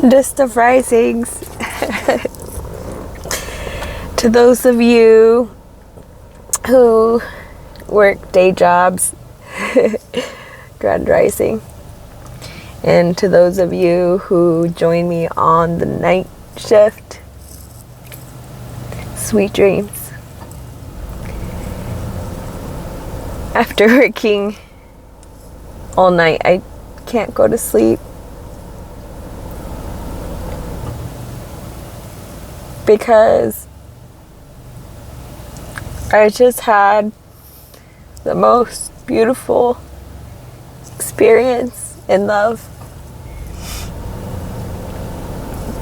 Just of risings. To those of you who work day jobs, grand rising. And to those of you who join me on the night shift, sweet dreams. After working all night, I can't go to sleep because I just had the most beautiful experience in love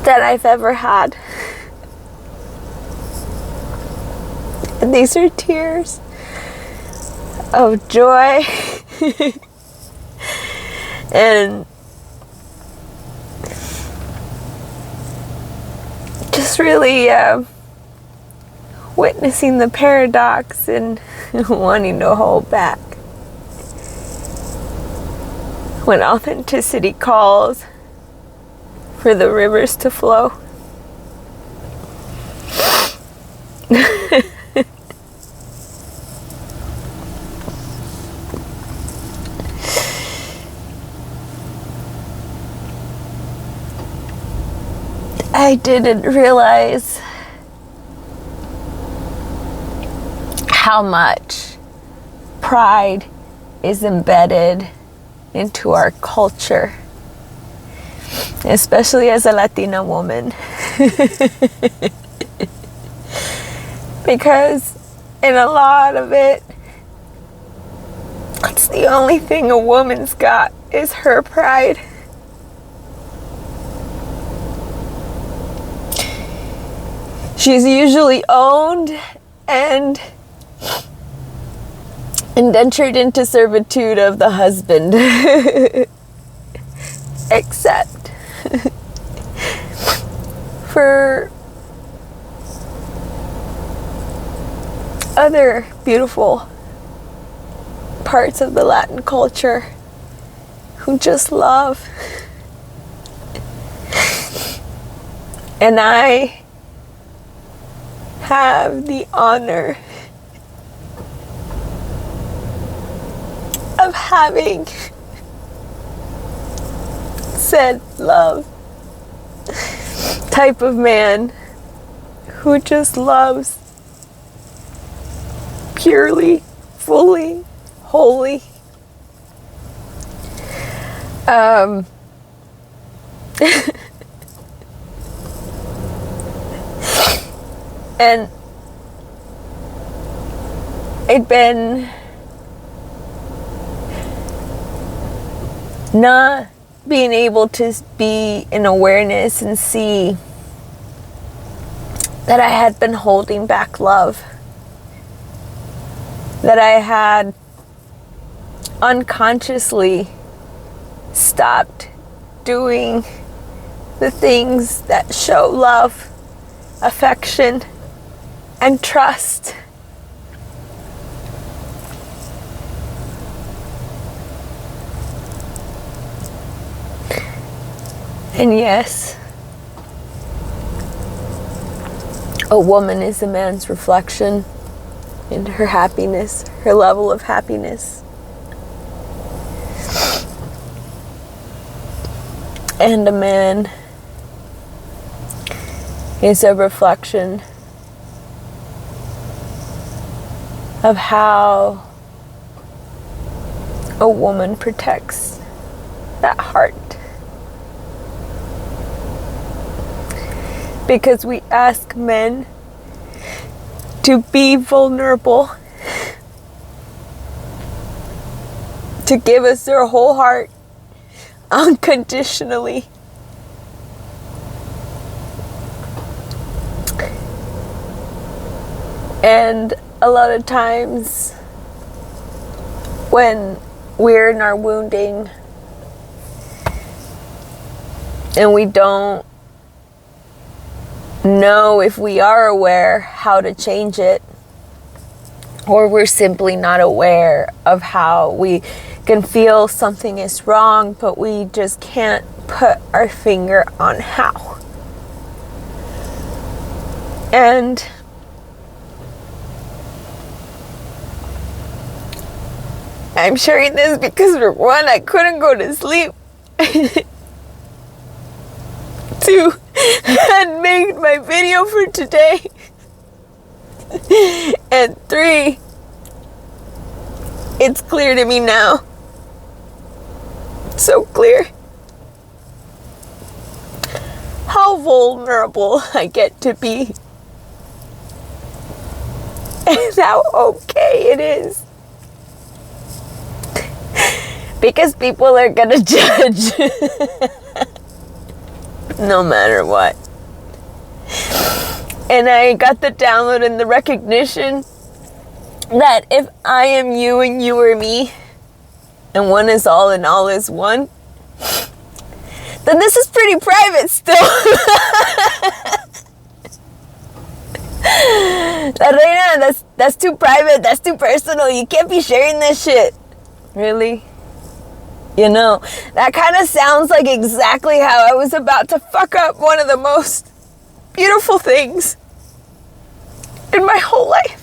that I've ever had. And these are tears of joy and just really witnessing the paradox and wanting to hold back when authenticity calls for the rivers to flow. I didn't realize how much pride is embedded into our culture, especially as a Latina woman. Because in a lot of it, it's the only thing a woman's got is her pride. She's usually owned and indentured into servitude of the husband. Except for other beautiful parts of the Latin culture who just love. And I have the honor of having said love type of man who just loves purely, fully, wholly. And it'd been not being able to be in awareness and see that I had been holding back love, that I had unconsciously stopped doing the things that show love, affection, and trust. And yes, a woman is a man's reflection in her happiness, her level of happiness. And a man is a reflection of how a woman protects that heart. Because we ask men to be vulnerable, to give us their whole heart unconditionally. And a lot of times when we're in our wounding and we don't know if we are aware how to change it, or we're simply not aware of how we can feel something is wrong, but we just can't put our finger on how. And I'm sharing this because, for one, I couldn't go to sleep. 2, had made my video for today. And 3, it's clear to me now. So clear. How vulnerable I get to be. And how okay it is. Because people are gonna judge. No matter what. And I got the download and the recognition that if I am you and you are me, and one is all and all is one, then this is pretty private still. LaReyna, that's too private, that's too personal, you can't be sharing this shit. Really? You know, that kind of sounds like exactly how I was about to fuck up one of the most beautiful things in my whole life.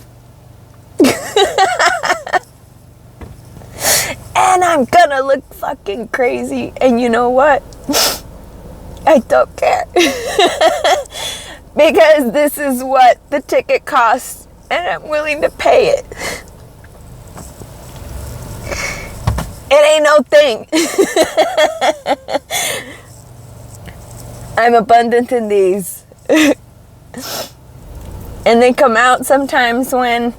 And I'm gonna look fucking crazy. And you know what? I don't care. Because this is what the ticket costs, and I'm willing to pay it. It ain't no thing. I'm abundant in these. And they come out sometimes when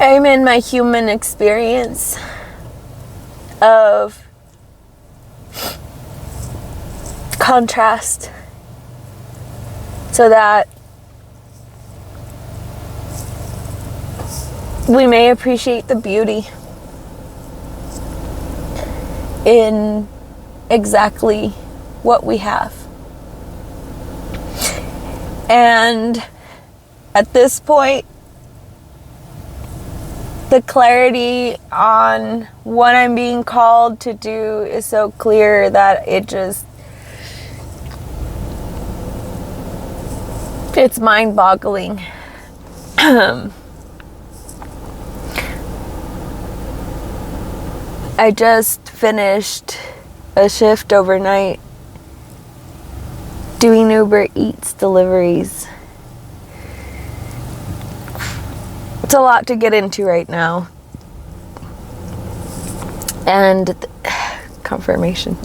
I'm in my human experience of contrast, so that we may appreciate the beauty in exactly what we have. And at this point, the clarity on what I'm being called to do is so clear that it's mind-boggling. I just finished a shift overnight doing Uber Eats deliveries. It's a lot to get into right now. And confirmation.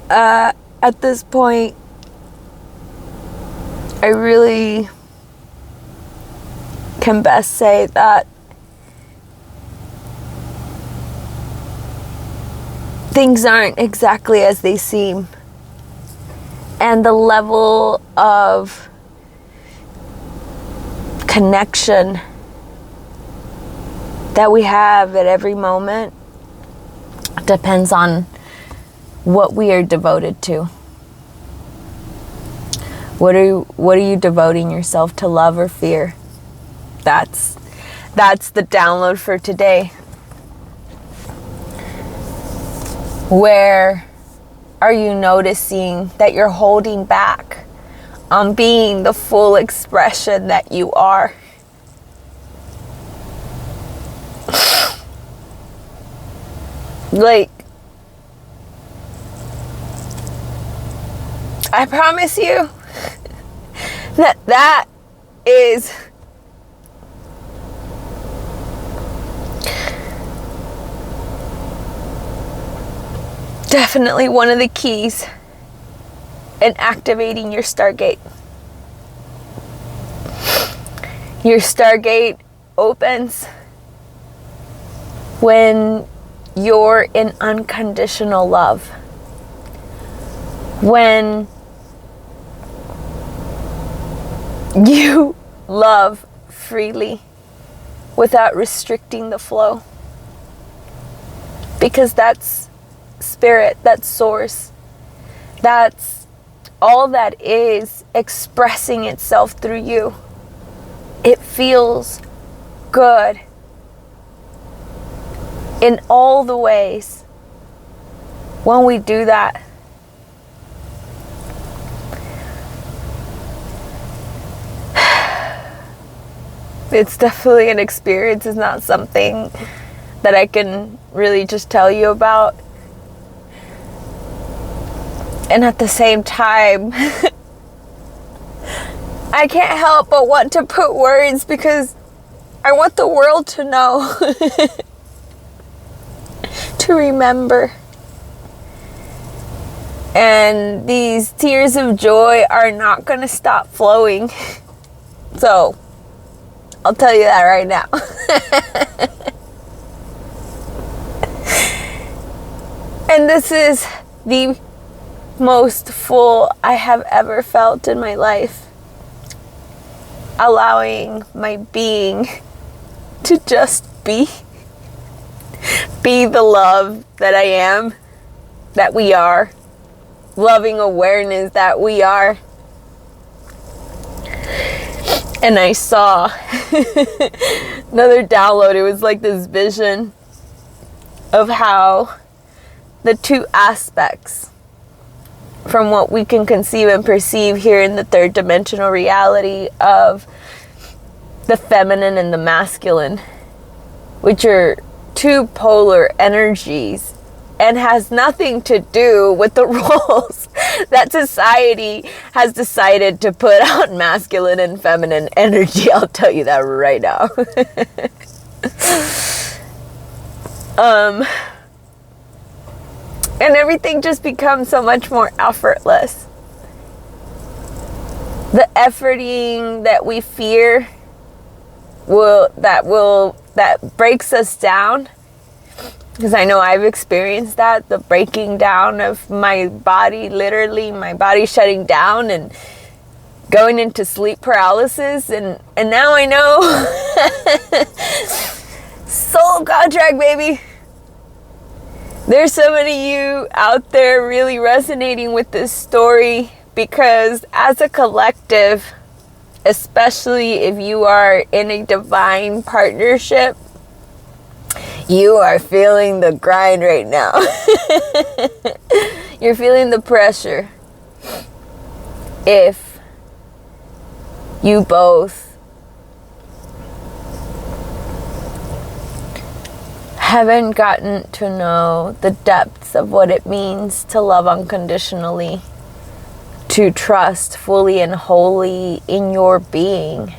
At this point, I really can best say that things aren't exactly as they seem. And the level of connection that we have at every moment depends on what we are devoted to. What are you devoting yourself to, love or fear? That's the download for today. Where are you noticing that you're holding back on being the full expression that you are? Like, I promise you that is definitely one of the keys in activating your Stargate. Your Stargate opens when you're in unconditional love. When you love freely without restricting the flow. Because that's spirit, that's source. That's all that is expressing itself through you. It feels good in all the ways when we do that. It's definitely an experience. It's not something that I can really just tell you about. And at the same time, I can't help but want to put words because I want the world to know, to remember. And these tears of joy are not going to stop flowing. So, I'll tell you that right now. And this is the most full I have ever felt in my life. Allowing my being to just be. Be the love that I am, that we are. Loving awareness that we are. And I saw another download. It was like this vision of how the two aspects from what we can conceive and perceive here in the third dimensional reality of the feminine and the masculine, which are two polar energies, and has nothing to do with the roles that society has decided to put on masculine and feminine energy. I'll tell you that right now. And everything just becomes so much more effortless. The efforting that we fear that breaks us down. Because I know I've experienced that, the breaking down of my body, literally my body shutting down and going into sleep paralysis. And now I know. Soul contract, baby. There's so many of you out there really resonating with this story because as a collective, especially if you are in a divine partnership, you are feeling the grind right now. You're feeling the pressure. If you both haven't gotten to know the depths of what it means to love unconditionally, to trust fully and wholly in your being,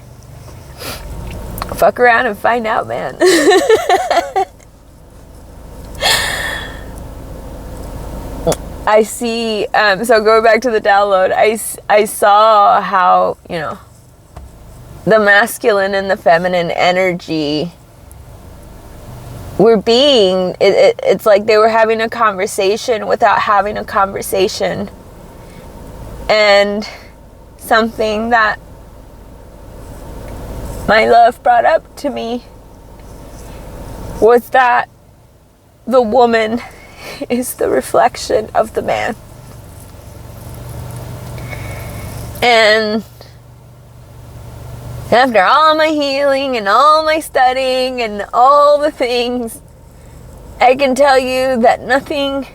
fuck around and find out, man. I see, so going back to the download, I saw how, the masculine and the feminine energy were being, it's like they were having a conversation without having a conversation. And something that my love brought up to me was that the woman is the reflection of the man. And after all my healing and all my studying and all the things, I can tell you that nothing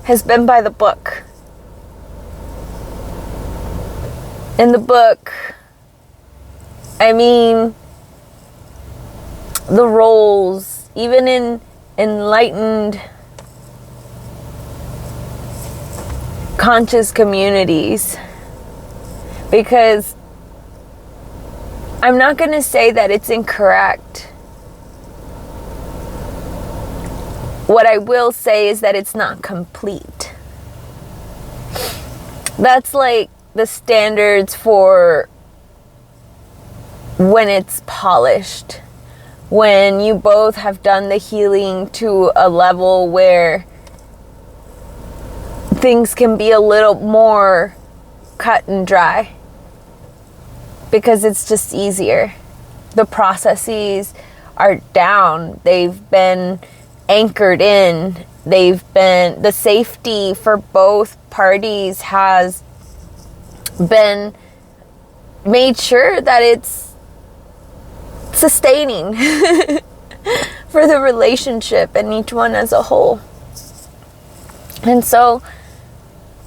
has been by the book. In the book, I mean, the roles, even in enlightened conscious communities, because I'm not going to say that it's incorrect. What I will say is that it's not complete. That's like the standards for when it's polished. When you both have done the healing to a level where things can be a little more cut and dry. Because it's just easier. The processes are down. They've been anchored in. The safety for both parties has been made sure that it's sustaining for the relationship and each one as a whole. And so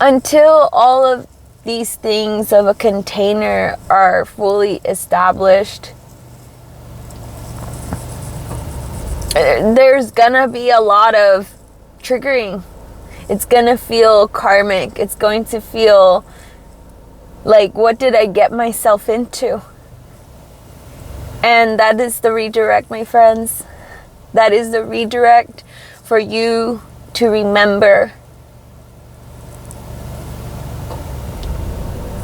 until all of these things of a container are fully established, there's gonna be a lot of triggering. It's gonna feel karmic. It's going to feel like, what did I get myself into? And that is the redirect, my friends. That is the redirect for you to remember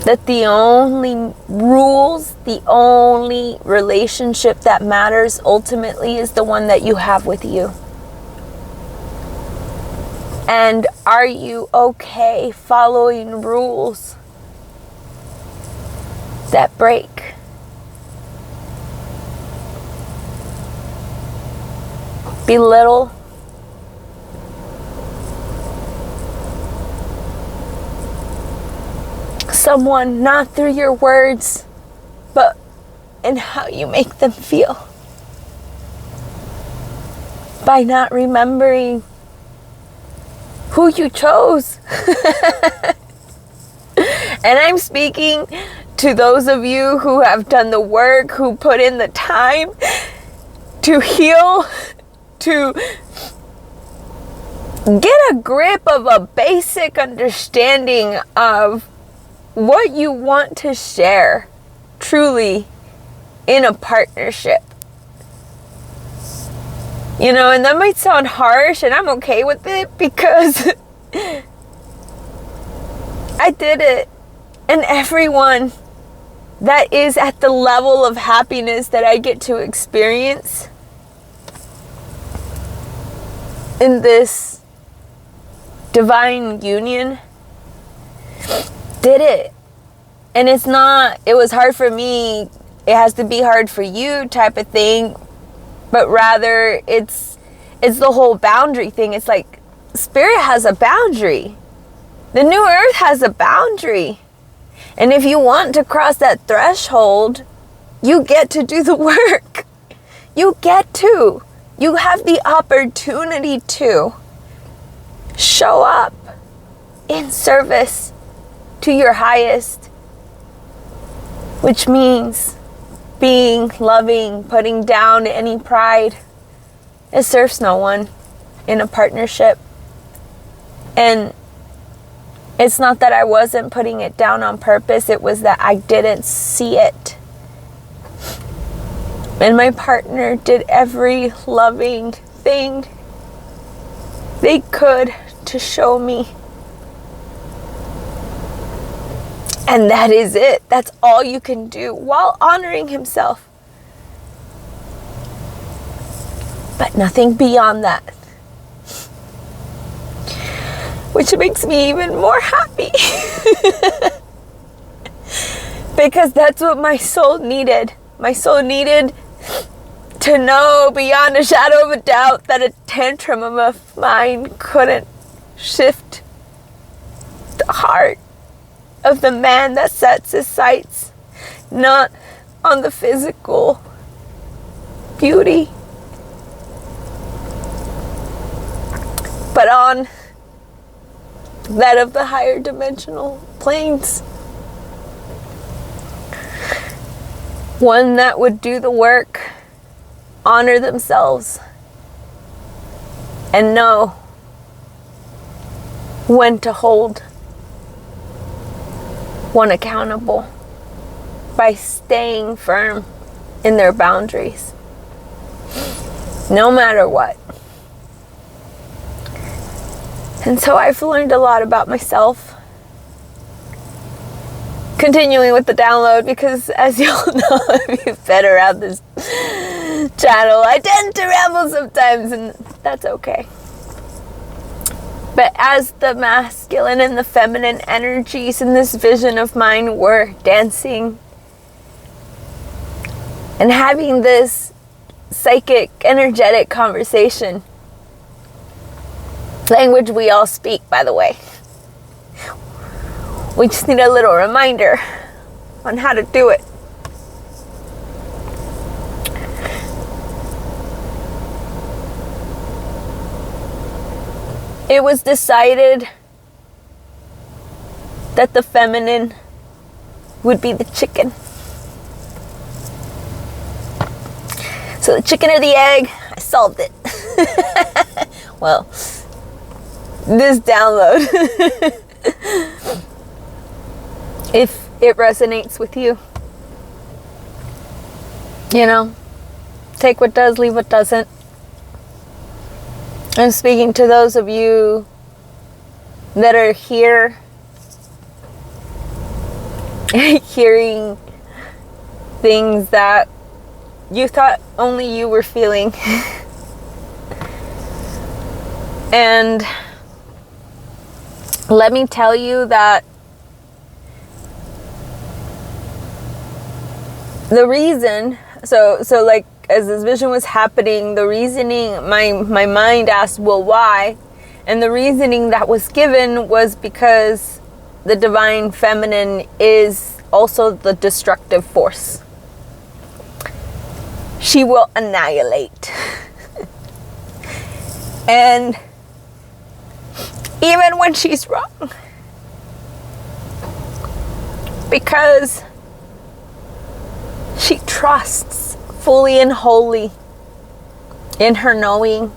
that the only rules, the only relationship that matters ultimately is the one that you have with you. And are you okay following rules that break? Belittle, someone not through your words, but in how you make them feel. By not remembering who you chose. And I'm speaking to those of you who have done the work, who put in the time to heal, to get a grip of a basic understanding of what you want to share truly in a partnership. You know, and that might sound harsh, and I'm okay with it because I did it. And everyone that is at the level of happiness that I get to experience in this divine union did it. And it's not, it was hard for me, it has to be hard for you type of thing, but rather it's the whole boundary thing. It's like spirit has a boundary. The new earth has a boundary. And if you want to cross that threshold, you get to do the work. You get to. You have the opportunity to show up in service to your highest, which means being loving, putting down any pride. It serves no one in a partnership. And it's not that I wasn't putting it down on purpose, it was that I didn't see it. And my partner did every loving thing they could to show me. And that is it. That's all you can do while honoring himself. But nothing beyond that. Which makes me even more happy. Because that's what my soul needed. My soul needed to know beyond a shadow of a doubt that a tantrum of mine couldn't shift the heart of the man that sets his sights not on the physical beauty, but on that of the higher dimensional planes. One that would do the work, honor themselves, and know when to hold one accountable by staying firm in their boundaries, no matter what. And so I've learned a lot about myself. Continuing with the download, because as y'all know, if you've been around this channel, I tend to ramble sometimes, and that's okay. But as the masculine and the feminine energies in this vision of mine were dancing and having this psychic, energetic conversation, language we all speak, by the way. We just need a little reminder on how to do it. it was decided that the feminine would be the chicken. So the chicken or the egg, I solved it. Well, this download, if it resonates with you, you know, take what does, leave what doesn't. I'm speaking to those of you that are here, hearing things that you thought only you were feeling. And let me tell you that the reason, so like as this vision was happening, the reasoning, my mind asked, well, why? And the reasoning that was given was because the divine feminine is also the destructive force. She will annihilate. And even when she's wrong, because she trusts fully and wholly in her knowing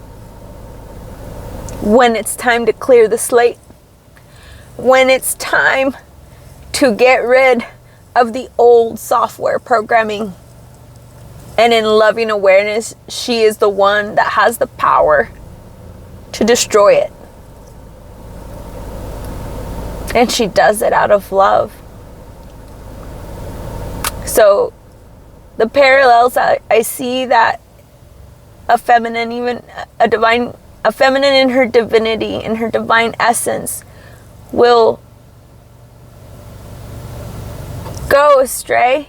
when it's time to clear the slate, when it's time to get rid of the old software programming. And in loving awareness, she is the one that has the power to destroy it. And she does it out of love. So the parallels, I see that a feminine, even a feminine in her divinity, in her divine essence, will go astray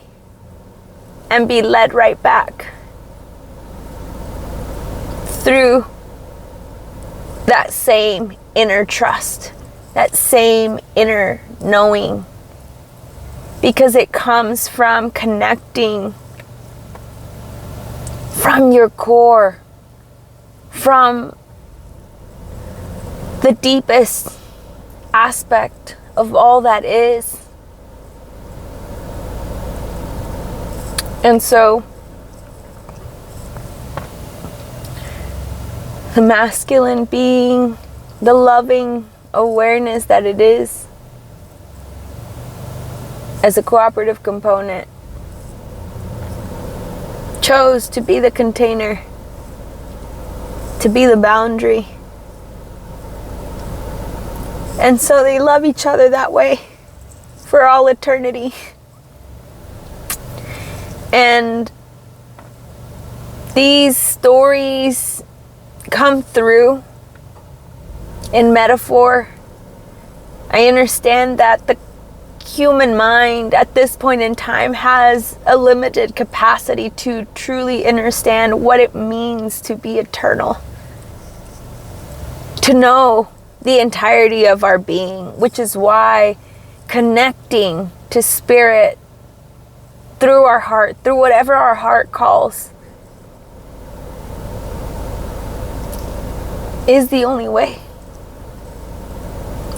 and be led right back through that same inner trust, that same inner knowing, because it comes from connecting from your core, from the deepest aspect of all that is. And so the masculine being the loving awareness that it is, as a cooperative component, chose to be the container, to be the boundary. And so they love each other that way for all eternity. And these stories come through in metaphor. I understand that the human mind at this point in time has a limited capacity to truly understand what it means to be eternal, to know the entirety of our being, which is why connecting to spirit through our heart, through whatever our heart calls, is the only way.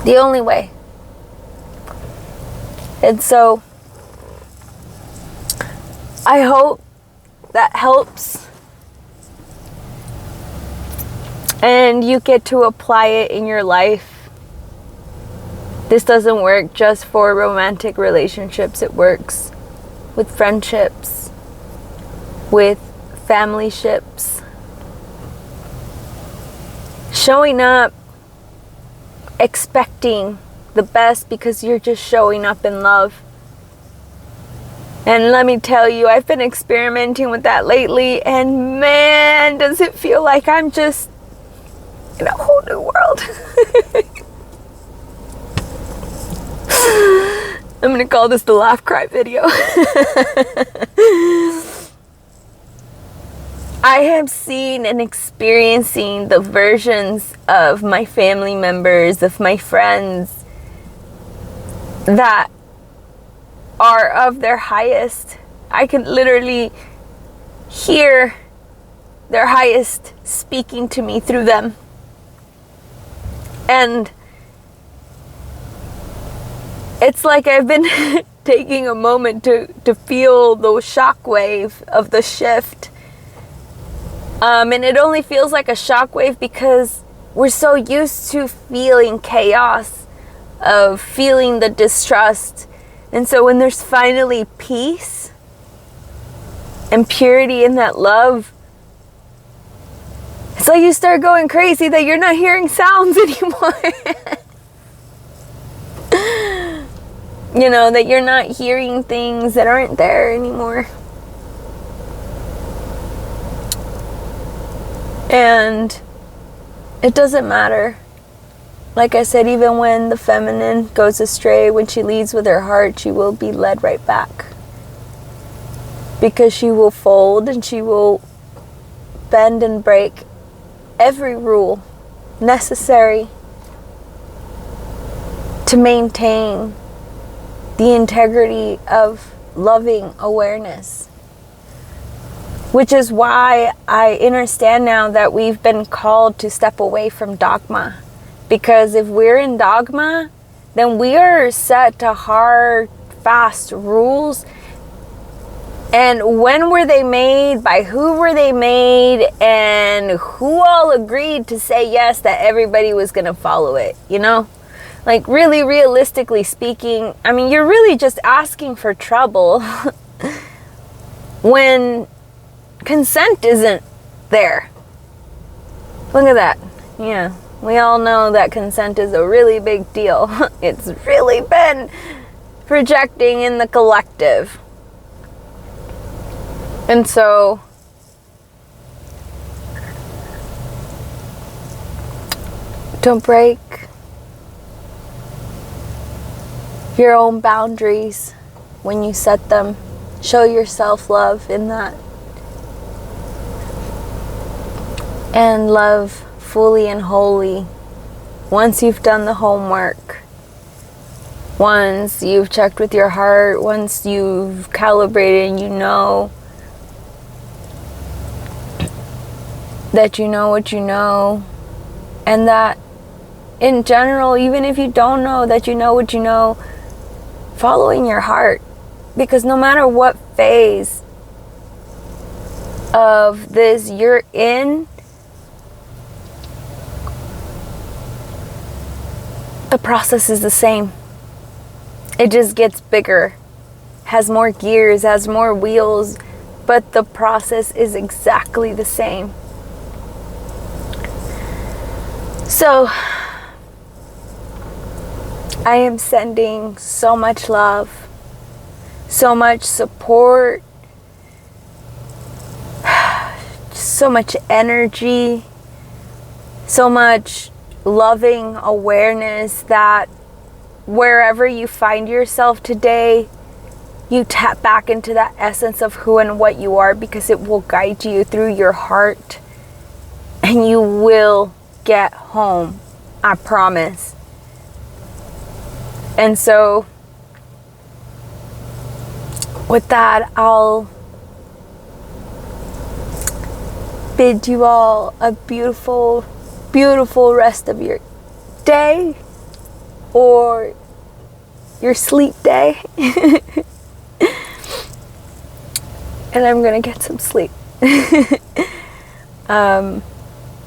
The only way. And so I hope that helps and you get to apply it in your life. This doesn't work just for romantic relationships. It works with friendships, with family ships. Showing up, expecting the best because you're just showing up in love. And let me tell you, I've been experimenting with that lately, and man, does it feel like I'm just in a whole new world. I'm gonna call this the laugh cry video. I have seen and experiencing the versions of my family members, of my friends, that are of their highest. I can literally hear their highest speaking to me through them. And it's like I've been taking a moment to feel the shockwave of the shift. And it only feels like a shockwave because we're so used to feeling chaos, of feeling the distrust. And so when there's finally peace and purity in that love, it's like you start going crazy that you're not hearing sounds anymore. You know, that you're not hearing things that aren't there anymore. And it doesn't matter. Like I said, even when the feminine goes astray, when she leads with her heart, she will be led right back. Because she will fold and she will bend and break every rule necessary to maintain the integrity of loving awareness. Which is why I understand now that we've been called to step away from dogma. Because if we're in dogma, then we are set to hard, fast rules. And when were they made? By who were they made? And who all agreed to say yes that everybody was going to follow it, you know? Like, really, realistically speaking, I mean, you're really just asking for trouble when consent isn't there. Look at that. Yeah, we all know that consent is a really big deal. It's really been projecting in the collective. And so, don't break your own boundaries when you set them. Show yourself love in that. And love fully and wholly once you've done the homework. Once you've checked with your heart. Once you've calibrated and you know that you know what you know. And that in general, even if you don't know that you know what you know, following your heart. Because no matter what phase of this you're in, the process is the same. It just gets bigger, has more gears, has more wheels, but the process is exactly the same. So, I am sending so much love, so much support, so much energy, so much loving awareness that wherever you find yourself today, you tap back into that essence of who and what you are, because it will guide you through your heart and you will get home. I promise. And so with that, I'll bid you all a beautiful, beautiful rest of your day or your sleep day. And I'm gonna get some sleep.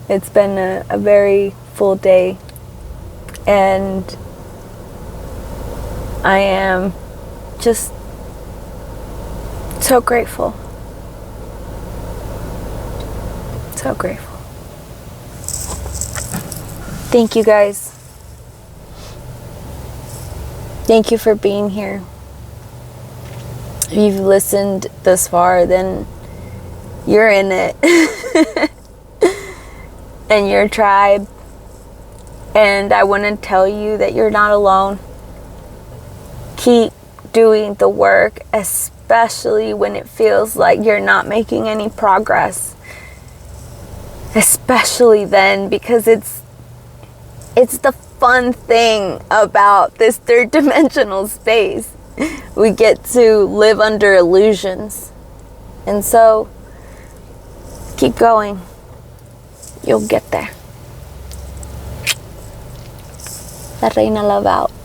It's been a very full day, and I am just so grateful. So grateful. Thank you guys. Thank you for being here. If you've listened this far, then you're in it. And your tribe. And I want to tell you that you're not alone. Keep doing the work, especially when it feels like you're not making any progress. Especially then, because it's the fun thing about this third dimensional space. We get to live under illusions. And so, keep going. You'll get there. LaReyna love out.